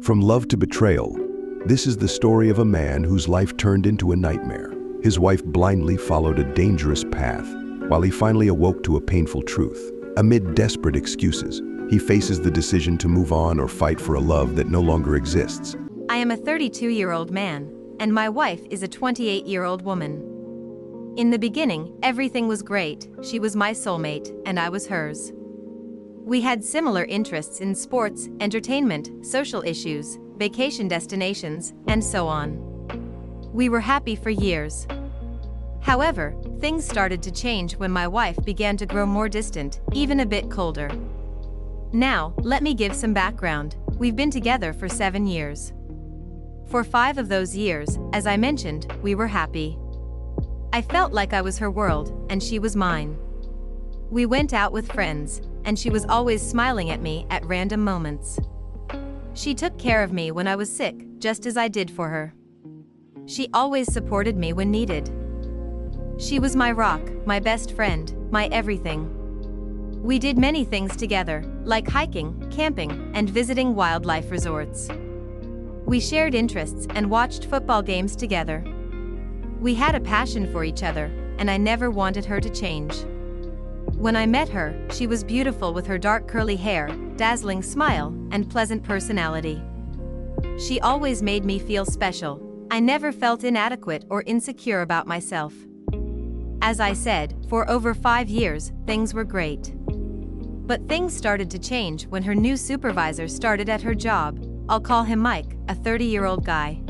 From love to betrayal, this is the story of a man whose life turned into a nightmare. His wife blindly followed a dangerous path, while he finally awoke to a painful truth. Amid desperate excuses, he faces the decision to move on or fight for a love that no longer exists. I am a 32-year-old man, and my wife is a 28-year-old woman. In the beginning, everything was great. She was my soulmate, and I was hers. We had similar interests in sports, entertainment, social issues, vacation destinations, and so on. We were happy for years. However, things started to change when my wife began to grow more distant, even a bit colder. Now, let me give some background. We've been together for 7 years. For 5 of those years, as I mentioned, we were happy. I felt like I was her world, and she was mine. We went out with friends, and she was always smiling at me at random moments. She took care of me when I was sick, just as I did for her. She always supported me when needed. She was my rock, my best friend, my everything. We did many things together, like hiking, camping, and visiting wildlife resorts. We shared interests and watched football games together. We had a passion for each other, and I never wanted her to change. When I met her, she was beautiful with her dark curly hair, dazzling smile, and pleasant personality. She always made me feel special. I never felt inadequate or insecure about myself. As I said, for over 5 years, things were great. But things started to change when her new supervisor started at her job. I'll call him Mike, a 30-year-old guy.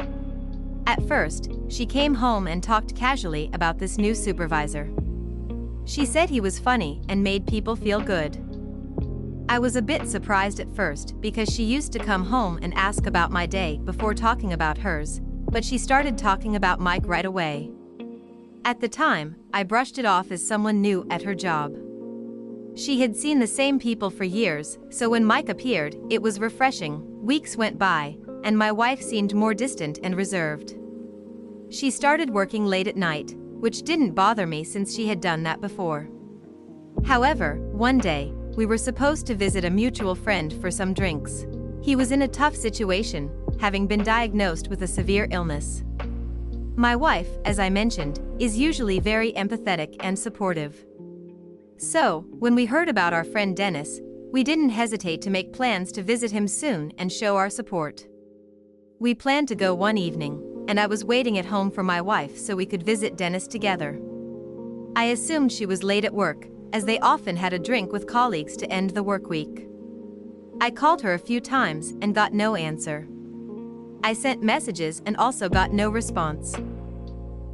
At first, she came home and talked casually about this new supervisor. She said he was funny and made people feel good. I was a bit surprised at first because she used to come home and ask about my day before talking about hers, but she started talking about Mike right away. At the time, I brushed it off as someone new at her job. She had seen the same people for years, so when Mike appeared, it was refreshing. Weeks went by, and my wife seemed more distant and reserved. She started working late at night, which didn't bother me since she had done that before. However, one day, we were supposed to visit a mutual friend for some drinks. He was in a tough situation, having been diagnosed with a severe illness. My wife, as I mentioned, is usually very empathetic and supportive. So, when we heard about our friend Dennis, we didn't hesitate to make plans to visit him soon and show our support. We planned to go one evening, and I was waiting at home for my wife so we could visit Dennis together. I assumed she was late at work, as they often had a drink with colleagues to end the work week. I called her a few times and got no answer. I sent messages and also got no response.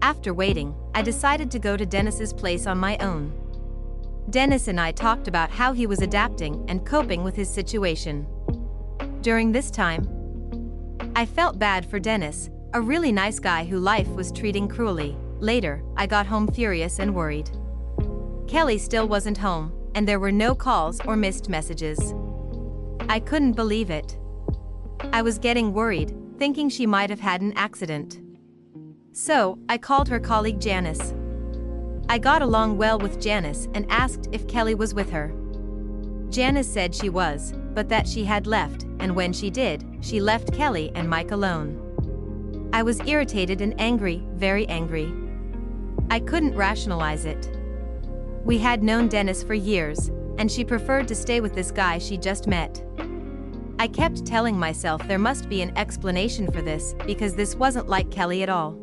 After waiting, I decided to go to Dennis's place on my own. Dennis and I talked about how he was adapting and coping with his situation. During this time, I felt bad for Dennis, a really nice guy who life was treating cruelly. Later, I got home furious and worried. Kelly still wasn't home, and there were no calls or missed messages. I couldn't believe it. I was getting worried, thinking she might have had an accident. So, I called her colleague Janice. I got along well with Janice and asked if Kelly was with her. Janice said she was, but that she had left, and when she did, she left Kelly and Mike alone. I was irritated and angry, very angry. I couldn't rationalize it. We had known Dennis for years, and she preferred to stay with this guy she just met. I kept telling myself there must be an explanation for this, because this wasn't like Kelly at all.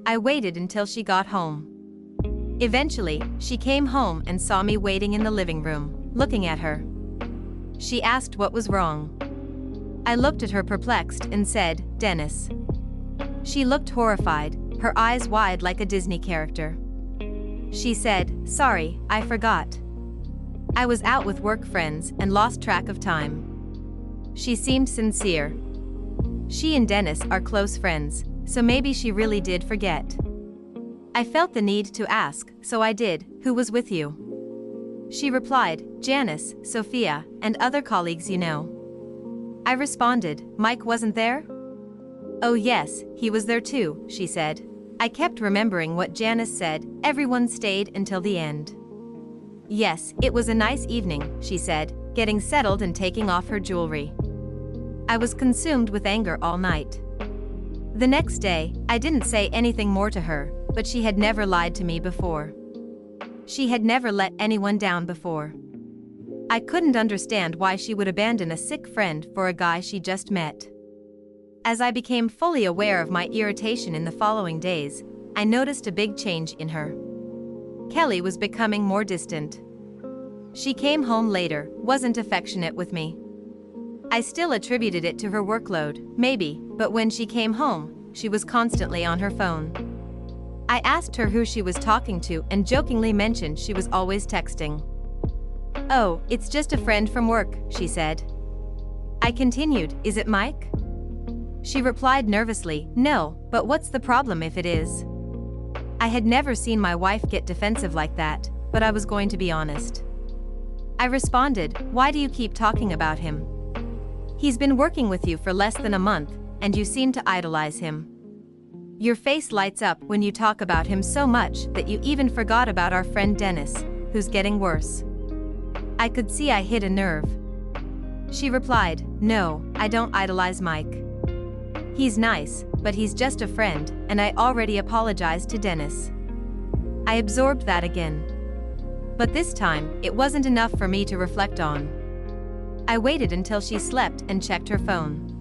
I waited until she got home. Eventually, she came home and saw me waiting in the living room, looking at her. She asked what was wrong. I looked at her perplexed and said, "Dennis." She looked horrified, her eyes wide like a Disney character. She said, "Sorry, I forgot. I was out with work friends and lost track of time." She seemed sincere. She and Dennis are close friends, so maybe she really did forget. I felt the need to ask, so I did, "Who was with you?" She replied, "Janice, Sophia, and other colleagues you know." I responded, "Mike wasn't there?" "Oh yes, he was there too," she said. I kept remembering what Janice said, "Everyone stayed until the end." "Yes, it was a nice evening," she said, getting settled and taking off her jewelry. I was consumed with anger all night. The next day, I didn't say anything more to her, but she had never lied to me before. She had never let anyone down before. I couldn't understand why she would abandon a sick friend for a guy she just met. As I became fully aware of my irritation in the following days, I noticed a big change in her. Kelly was becoming more distant. She came home later, wasn't affectionate with me. I still attributed it to her workload, maybe, but when she came home, she was constantly on her phone. I asked her who she was talking to and jokingly mentioned she was always texting. "Oh, it's just a friend from work," she said. I continued, "Is it Mike?" She replied nervously, "No, but what's the problem if it is?" I had never seen my wife get defensive like that, but I was going to be honest. I responded, "Why do you keep talking about him? He's been working with you for less than a month, and you seem to idolize him. Your face lights up when you talk about him so much that you even forgot about our friend Dennis, who's getting worse." I could see I hit a nerve. She replied, "No, I don't idolize Mike. He's nice, but he's just a friend, and I already apologized to Dennis." I absorbed that again. But this time, it wasn't enough for me to reflect on. I waited until she slept and checked her phone.